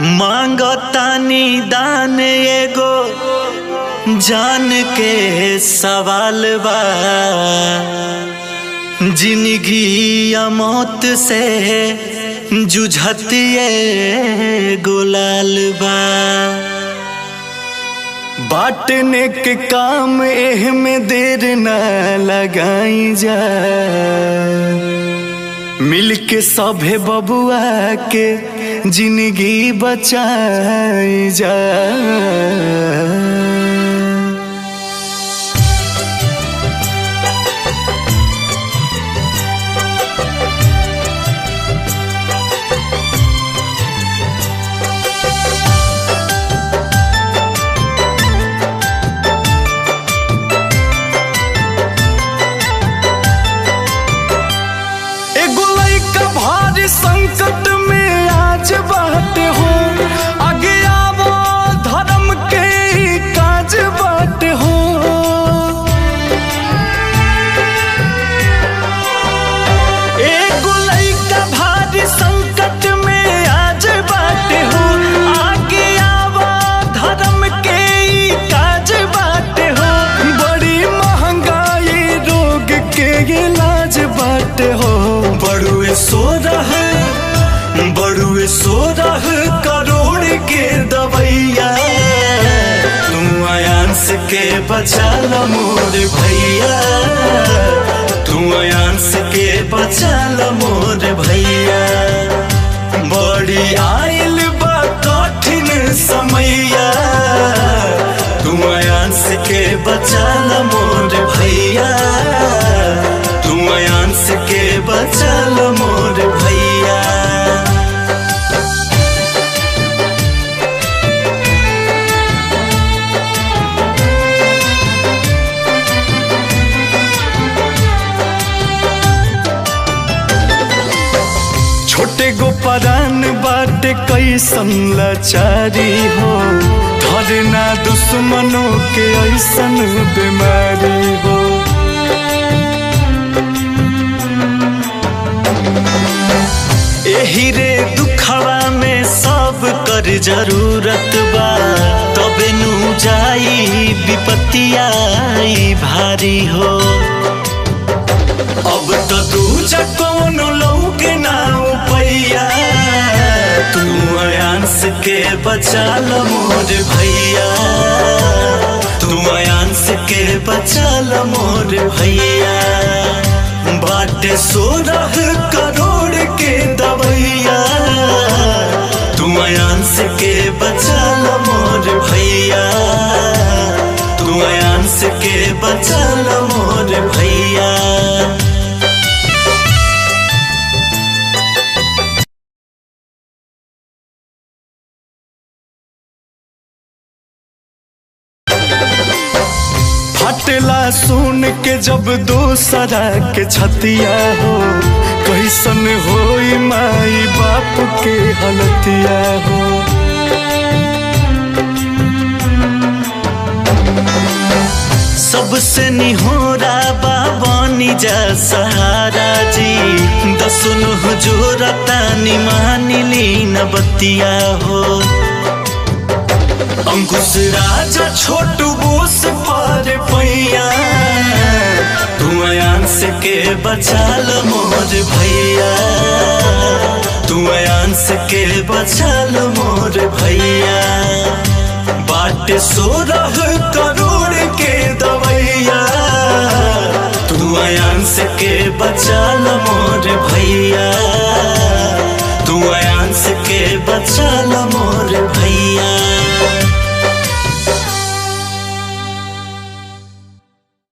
मांगतानी दान एगो जान के सवाल बा। जिंदगी या मौत से जुझत ये गुलाल बा। बांटने के काम एह में देर न लगाई जा। मिलके सभे बबुआ के जिंदगी बचाई जा। संकट में आज बात हो, आगे आवो धर्म के काज बात हो। एगो लइका भारी संकट में आज बात हो, आगे आवो धर्म के काज बात हो। बड़ी महंगाई रोग के इलाज बात हो। बड़ुए सोरह करोड़ के दवैया, तू आयांस के बचा ल मोर भैया। तू आयांस के बचा ल मोर भैया। बड़ी आइल बा कठिन समैया, तू आयांस के बचा ल मोर भैया। तू आयांस के बचा ल मोर भैया। छोटे गो परान बाटे कैसन लाचारी हो। धरना दुश्मनों के ऐसन बीमारी हो। एही रे दुखवा में सब कर जरूरत बा। तबे नु जाई विपत्तिया भारी हो। अब तो दूजा कौन लौके ना उपैया, तू आयांस के बचा ल मोर भैया। तू आयांस के बचा ल मोर भैया। बाटे 16 करोड़ के दवैया, तू आयांस के बचा ल मोर भैया। तू आयांस के बचा ल मोर भैया। फटला सुन के जब दूसरा के छतिया हो, कैसन होई माई बाप के हलतिया हो। सबसे निहोरा बाबानी जा सहारा जी। दसुन हुजूरता निमानी लीन बतिया हो। अंकुश राजा छोटू बोस पर पैया, तू आयांस के बचा ल मोर भैया। तू आयांस के बचा ल मोर भैया। बाटे 16 करोड़ के दवैया, तू आयांस के बचा ल मोर भैया। तू आयांस के बचा ल मोर भैया।